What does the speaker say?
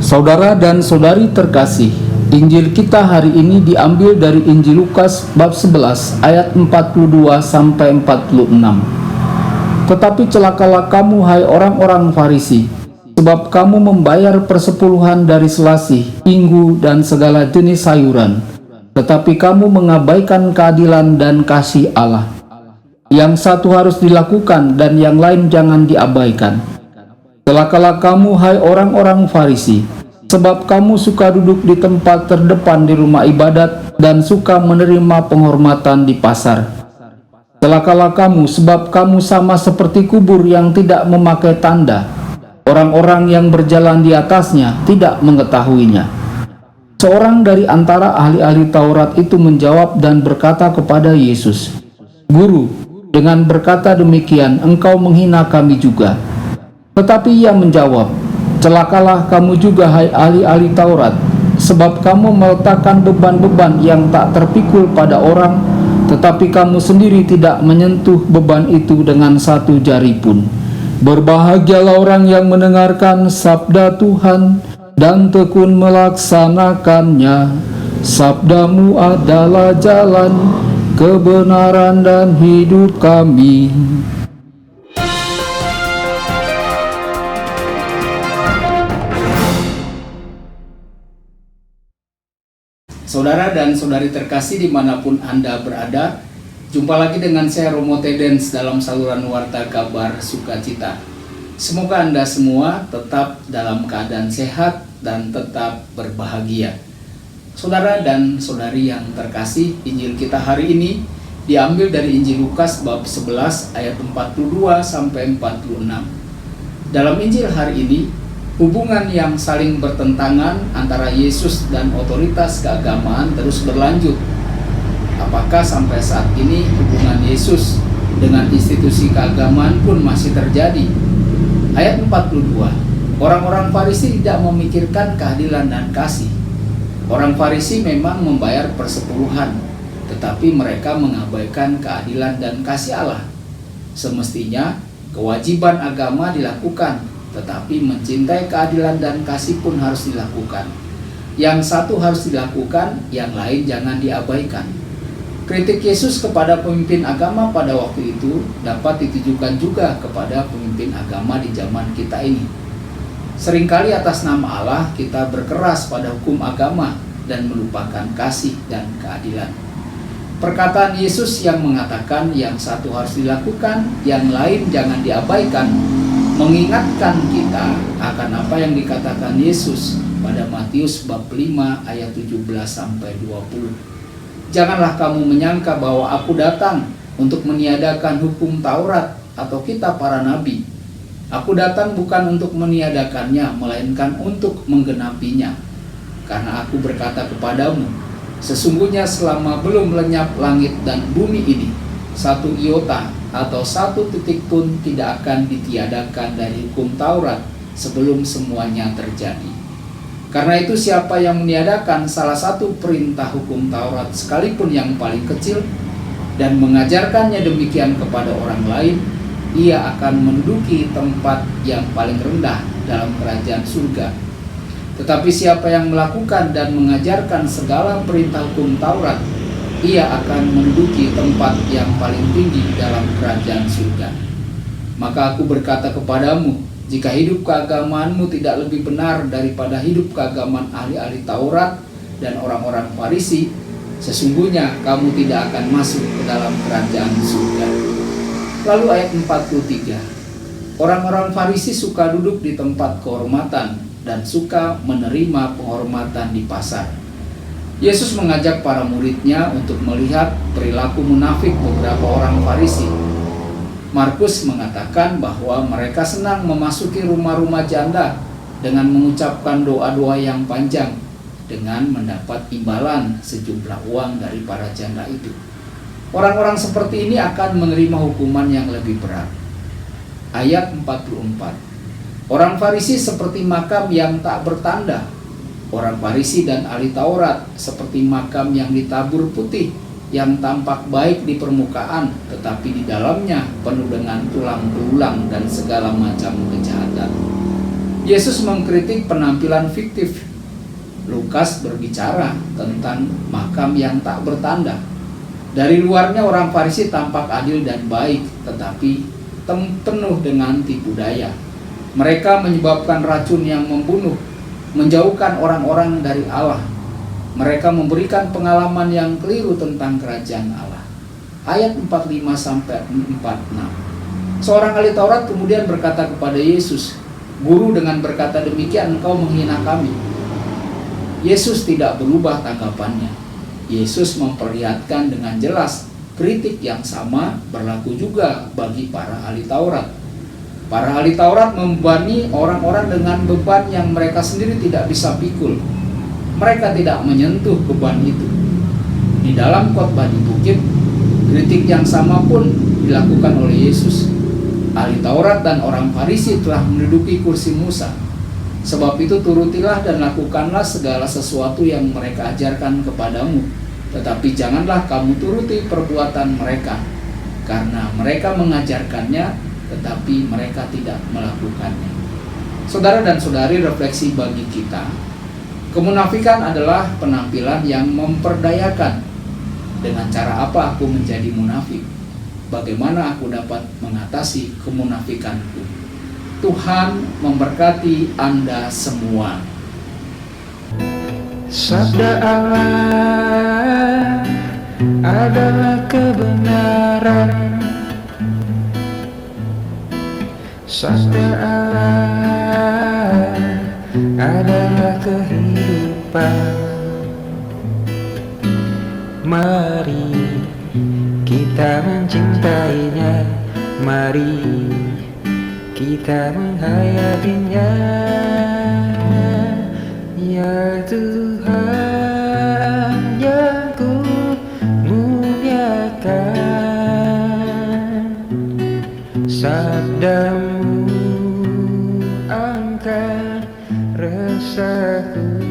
Saudara dan saudari terkasih, Injil kita hari ini diambil dari Injil Lukas bab 11 ayat 42 sampai 46. Tetapi celakalah kamu hai orang-orang Farisi, sebab kamu membayar persepuluhan dari selasih, inggu dan segala jenis sayuran, tetapi kamu mengabaikan keadilan dan kasih Allah. Yang satu harus dilakukan dan yang lain jangan diabaikan. Celakalah kamu hai orang-orang Farisi, sebab kamu suka duduk di tempat terdepan di rumah ibadat dan suka menerima penghormatan di pasar. Celakalah kamu, sebab kamu sama seperti kubur yang tidak memakai tanda. Orang-orang yang berjalan di atasnya tidak mengetahuinya. Seorang dari antara ahli-ahli Taurat itu menjawab dan berkata kepada Yesus, "Guru, dengan berkata demikian engkau menghina kami juga." Tetapi ia menjawab, "Celakalah kamu juga hai ahli-ahli Taurat, sebab kamu meletakkan beban-beban yang tak terpikul pada orang, tetapi kamu sendiri tidak menyentuh beban itu dengan satu jari pun. Berbahagialah orang yang mendengarkan sabda Tuhan dan tekun melaksanakannya. Sabdamu adalah jalan, kebenaran dan hidup kami." Saudara dan saudari terkasih dimanapun Anda berada, jumpa lagi dengan saya Romo Tedens dalam saluran Warta Kabar Sukacita. Semoga Anda semua tetap dalam keadaan sehat dan tetap berbahagia. Saudara dan saudari yang terkasih, Injil kita hari ini diambil dari Injil Lukas bab 11 ayat 42 sampai 46. Dalam Injil hari ini, hubungan yang saling bertentangan antara Yesus dan otoritas keagamaan terus berlanjut. Apakah sampai saat ini hubungan Yesus dengan institusi keagamaan pun masih terjadi? Ayat 42, orang-orang Farisi tidak memikirkan keadilan dan kasih. Orang Farisi memang membayar persepuluhan, tetapi mereka mengabaikan keadilan dan kasih Allah. Semestinya kewajiban agama dilakukan, tetapi mencintai keadilan dan kasih pun harus dilakukan. Yang satu harus dilakukan, yang lain jangan diabaikan. Kritik Yesus kepada pemimpin agama pada waktu itu dapat ditujukan juga kepada pemimpin agama di zaman kita ini. Seringkali atas nama Allah kita berkeras pada hukum agama dan melupakan kasih dan keadilan. Perkataan Yesus yang mengatakan yang satu harus dilakukan, yang lain jangan diabaikan, mengingatkan kita akan apa yang dikatakan Yesus pada Matius bab 5 ayat 17 sampai 20. Janganlah kamu menyangka bahwa aku datang untuk meniadakan hukum Taurat atau kitab para nabi. Aku datang bukan untuk meniadakannya, melainkan untuk menggenapinya. Karena aku berkata kepadamu, sesungguhnya selama belum lenyap langit dan bumi ini, satu iota atau satu titik pun tidak akan ditiadakan dari hukum Taurat sebelum semuanya terjadi. Karena itu siapa yang meniadakan salah satu perintah hukum Taurat sekalipun yang paling kecil dan mengajarkannya demikian kepada orang lain, ia akan menduduki tempat yang paling rendah dalam kerajaan surga. Tetapi siapa yang melakukan dan mengajarkan segala perintah hukum Taurat, ia akan menduduki tempat yang paling tinggi dalam kerajaan surga. Maka aku berkata kepadamu, jika hidup keagamaanmu tidak lebih benar daripada hidup keagamaan ahli-ahli Taurat dan orang-orang Farisi, sesungguhnya kamu tidak akan masuk ke dalam kerajaan surga. Lalu ayat 43, orang-orang Farisi suka duduk di tempat kehormatan dan suka menerima penghormatan di pasar. Yesus mengajak para muridnya untuk melihat perilaku munafik beberapa orang Farisi. Markus mengatakan bahwa mereka senang memasuki rumah-rumah janda dengan mengucapkan doa-doa yang panjang dengan mendapat imbalan sejumlah uang dari para janda itu. Orang-orang seperti ini akan menerima hukuman yang lebih berat. Ayat 44, orang Farisi seperti makam yang tak bertanda. Orang Farisi dan ahli Taurat seperti makam yang ditabur putih, yang tampak baik di permukaan, tetapi di dalamnya penuh dengan tulang belulang dan segala macam kejahatan. Yesus mengkritik penampilan fiktif. Lukas berbicara tentang makam yang tak bertanda. Dari luarnya orang Farisi tampak adil dan baik, tetapi penuh dengan tipu daya. Mereka menyebabkan racun yang membunuh, menjauhkan orang-orang dari Allah. Mereka memberikan pengalaman yang keliru tentang kerajaan Allah. Ayat 45-46. Seorang ahli Taurat kemudian berkata kepada Yesus, "Guru, dengan berkata demikian engkau menghina kami." Yesus tidak berubah tanggapannya. Yesus memperlihatkan dengan jelas kritik yang sama berlaku juga bagi para ahli Taurat. Para ahli Taurat membebani orang-orang dengan beban yang mereka sendiri tidak bisa pikul. Mereka tidak menyentuh beban itu. Di dalam khotbah di bukit, kritik yang sama pun dilakukan oleh Yesus. Ahli Taurat dan orang Farisi telah menduduki kursi Musa. Sebab itu turutilah dan lakukanlah segala sesuatu yang mereka ajarkan kepadamu. Tetapi janganlah kamu turuti perbuatan mereka, karena mereka mengajarkannya, tetapi mereka tidak melakukannya. Saudara dan saudari, refleksi bagi kita, kemunafikan adalah penampilan yang memperdayakan. Dengan cara apa aku menjadi munafik? Bagaimana aku dapat mengatasi kemunafikanku? Tuhan memberkati Anda semua. Sabda Allah adalah kebenaran. Sabda Allah adalah kehidupan. Mari kita mencintainya, mari kita menghayatinya. Ya Tuhan yang ku muliakan, sabdamu angkat resahku.